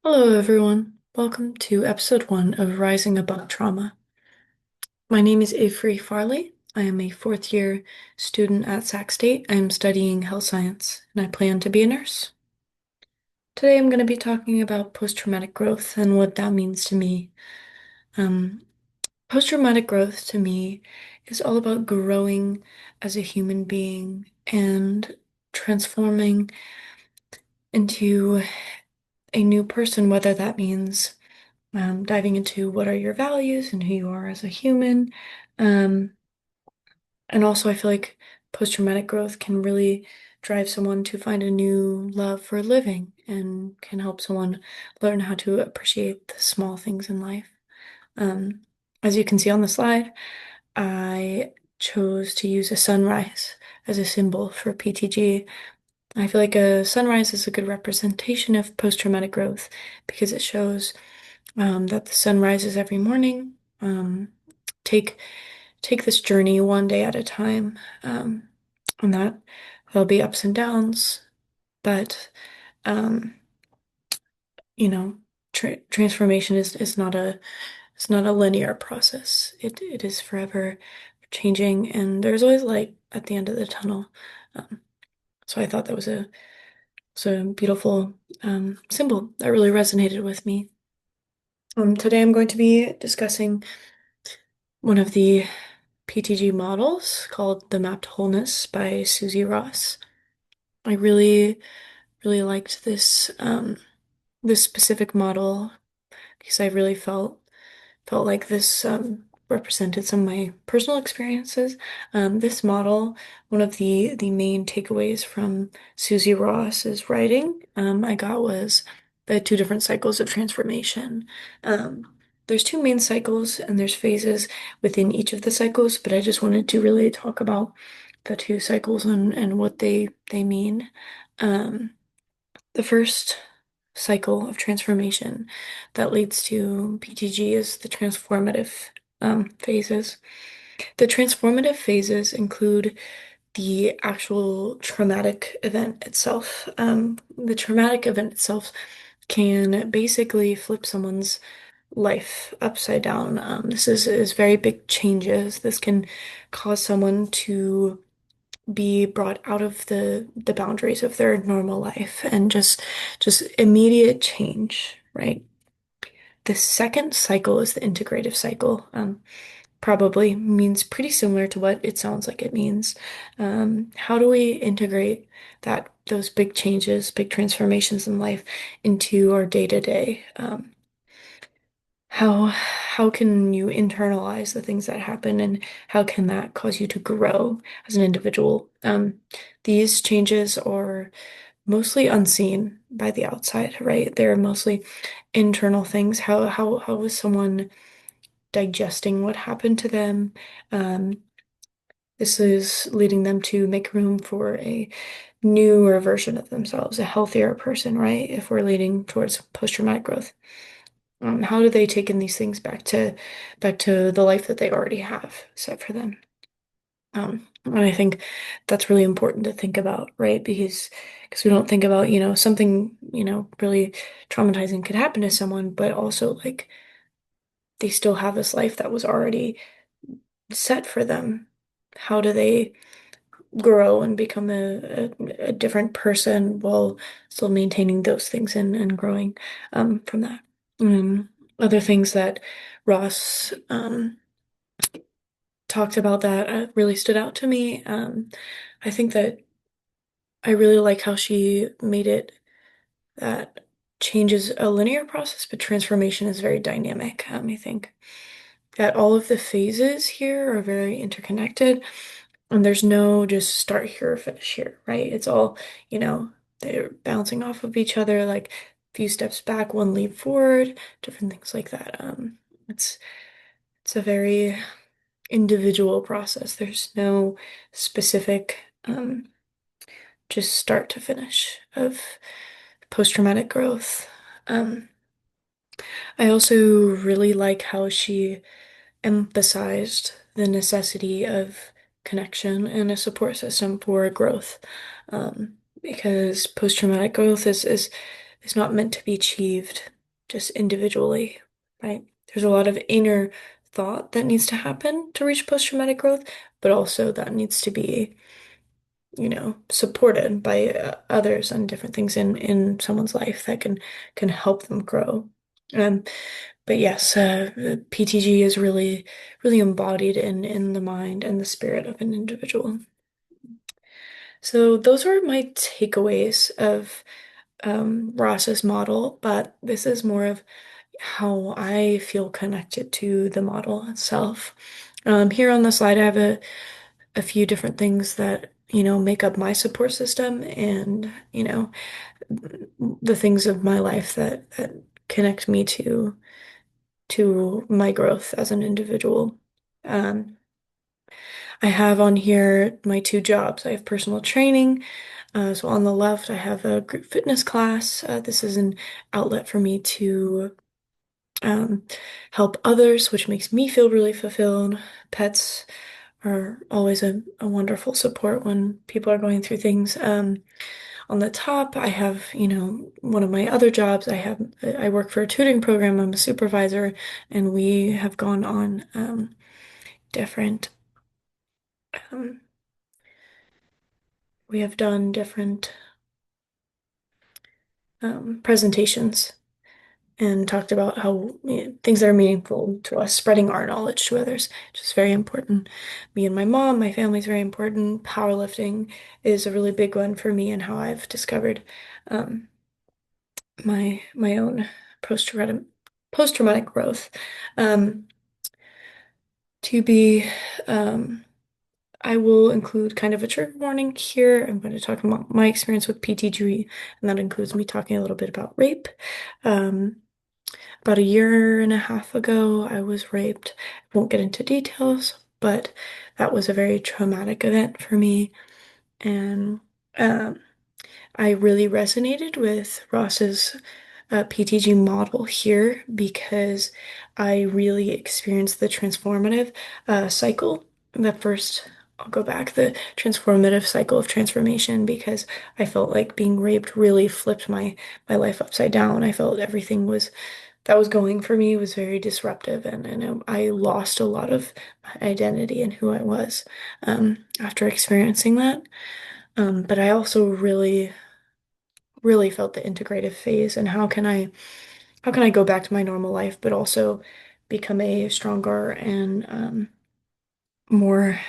Hello, everyone. Welcome to episode one of Rising Above Trauma. My name is Avery Farley. I am a fourth year student at Sac State. I am studying health science and I plan to be a nurse. Today, I'm going to be talking about post-traumatic growth and what that means to me. Um, Post-traumatic growth to me is all about growing as a human being and transforming into a new person, whether that means diving into what are your values and who you are as a human. Um, and also, I feel like post-traumatic growth can really drive someone to find a new love for living and can help someone learn how to appreciate the small things in life. Um, as you can see on the slide, I chose to use a sunrise as a symbol for PTG. I feel like a sunrise is a good representation of post-traumatic growth because it shows that the sun rises every morning. Take take this journey one day at a time, and that there'll be ups and downs, but um, transformation is not a it's not a linear process. It is forever changing, and there's always light at the end of the tunnel. Um, so I thought that was a beautiful symbol that really resonated with me. Today I'm going to be discussing one of the PTG models called The Mapped Wholeness by Susie Ross. I really liked this specific model because I really felt like this represented some of my personal experiences. This model, one of the main takeaways from Susie Ross's writing, I got was the two different cycles of transformation. There's two main cycles and there's phases within each of the cycles, but I just wanted to really talk about the two cycles and what they mean. Um, the first cycle of transformation that leads to PTG is the transformative phases. The transformative phases include the actual traumatic event itself. The traumatic event itself can basically flip someone's life upside down. This is very big changes. This can cause someone to be brought out of the boundaries of their normal life and just immediate change, right? The second cycle is the integrative cycle. Probably means pretty similar to what it sounds like it means. How do we integrate those big changes, big transformations in life into our day-to-day? How can you internalize the things that happen and how can that cause you to grow as an individual? These changes are mostly unseen by the outside, right? They're mostly internal things. How is someone digesting what happened to them? Um, this is leading them to make room for a newer version of themselves, a healthier person, right? If we're leading towards post-traumatic growth. How do they take in these things back to the life that they already have set for them? And I think that's really important to think about, right? Because we don't think about, something, really traumatizing could happen to someone, but also like they still have this life that was already set for them. How do they grow and become a different person while still maintaining those things and growing from that? Um, Other things that Ross talked about that really stood out to me. I think that I really like how she made it that change is a linear process, but transformation is very dynamic. I think that all of the phases here are very interconnected, and there's no just start here, finish here, right? It's all, you know, they're bouncing off of each other, like a few steps back, one leap forward, different things like that. It's it's a very individual process. There's no specific just start to finish of post-traumatic growth. Um, I also really like how she emphasized the necessity of connection and a support system for growth. Because post-traumatic growth is not meant to be achieved. just individually, right? There's a lot of inner thought that needs to happen to reach post-traumatic growth, but also that needs to be, supported by others and different things in someone's life that can help them grow. Um, but yes, PTG is really embodied in the mind and the spirit of an individual. So those are my takeaways of Ross's model, but this is more of how I feel connected to the model itself. Here on the slide, I have a few different things that, make up my support system and, the things of my life that connect me to my growth as an individual. Um, I have on here my two jobs. I have personal training. So on the left, I have a group fitness class. This is an outlet for me to um, help others, which makes me feel really fulfilled. Pets are always a wonderful support when people are going through things. On the top, I have, one of my other jobs. I work for a tutoring program. I'm a supervisor, and we have gone on different, um, we have done different presentations and talked about how things that are meaningful to us, spreading our knowledge to others, which is very important. Me and my mom, my family's very important. Powerlifting is a really big one for me and how I've discovered um, my own post-traumatic growth. Um, to be, um, I will include kind of a trigger warning here. I'm going to talk about my experience with PTG, and that includes me talking a little bit about rape. Um, About a year and a half ago, I was raped. I won't get into details, but that was a very traumatic event for me. And um, I really resonated with Ross's PTG model here because I really experienced the transformative cycle. The first, I'll go back, the transformative cycle of transformation because I felt like being raped really flipped my life upside down. I felt everything was that was going for me was very disruptive and I lost a lot of my identity and who I was after experiencing that. But I also really felt the integrative phase and how can I go back to my normal life, but also become a stronger and more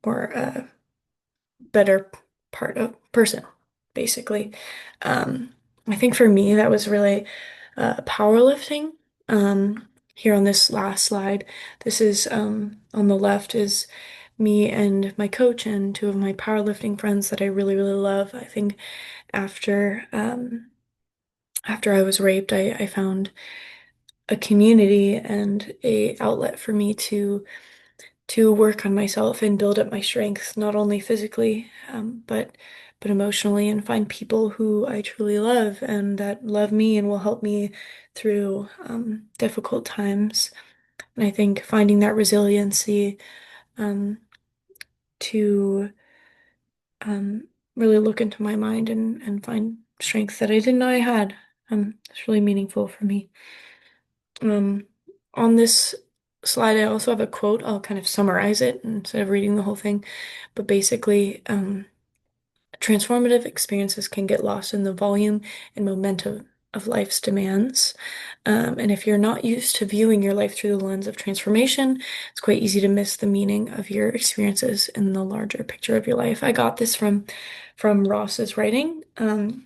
more better part of person, basically. I think for me that was really powerlifting. Here on this last slide, this is on the left is me and my coach and two of my powerlifting friends that I really love. I think after after I was raped, I found a community and a outlet for me to work on myself and build up my strength, not only physically, but emotionally, and find people who I truly love and that love me and will help me through difficult times. And I think finding that resiliency um, to really look into my mind and find strength that I didn't know I had. It's really meaningful for me. Um, on this slide, I also have a quote. I'll kind of summarize it instead of reading the whole thing. But basically, transformative experiences can get lost in the volume and momentum of life's demands. And if you're not used to viewing your life through the lens of transformation, it's quite easy to miss the meaning of your experiences in the larger picture of your life. I got this from Ross's writing. And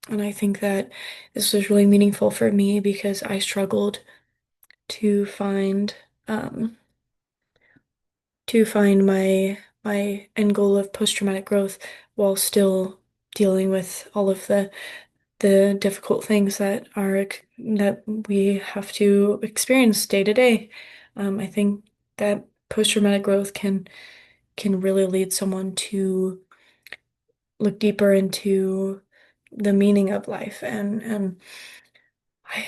I think that this was really meaningful for me because I struggled to find um, to find my end goal of post-traumatic growth while still dealing with all of the difficult things that we have to experience day to day. I think that post-traumatic growth can really lead someone to look deeper into the meaning of life and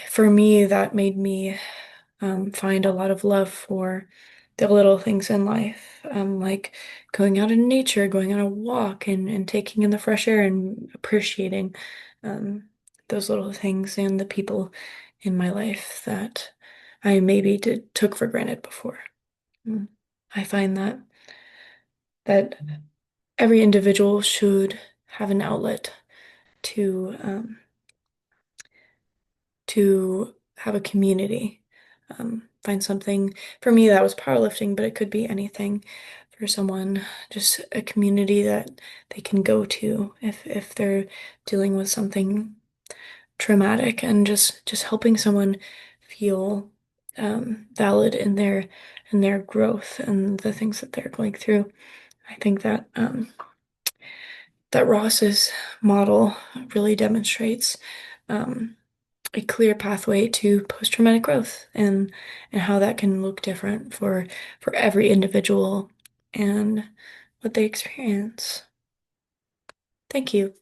for me that made me find a lot of love for the little things in life, like going out in nature, going on a walk, and taking in the fresh air and appreciating um, those little things and the people in my life that I maybe took for granted before. Mm. I find that every individual should have an outlet to to have a community. Find something. For me, that was powerlifting, but it could be anything. For someone, just a community that they can go to if they're dealing with something traumatic, and just helping someone feel valid in their growth and the things that they're going through. I think that Ross's model really demonstrates um, a clear pathway to post-traumatic growth, and how that can look different for every individual and what they experience. Thank you.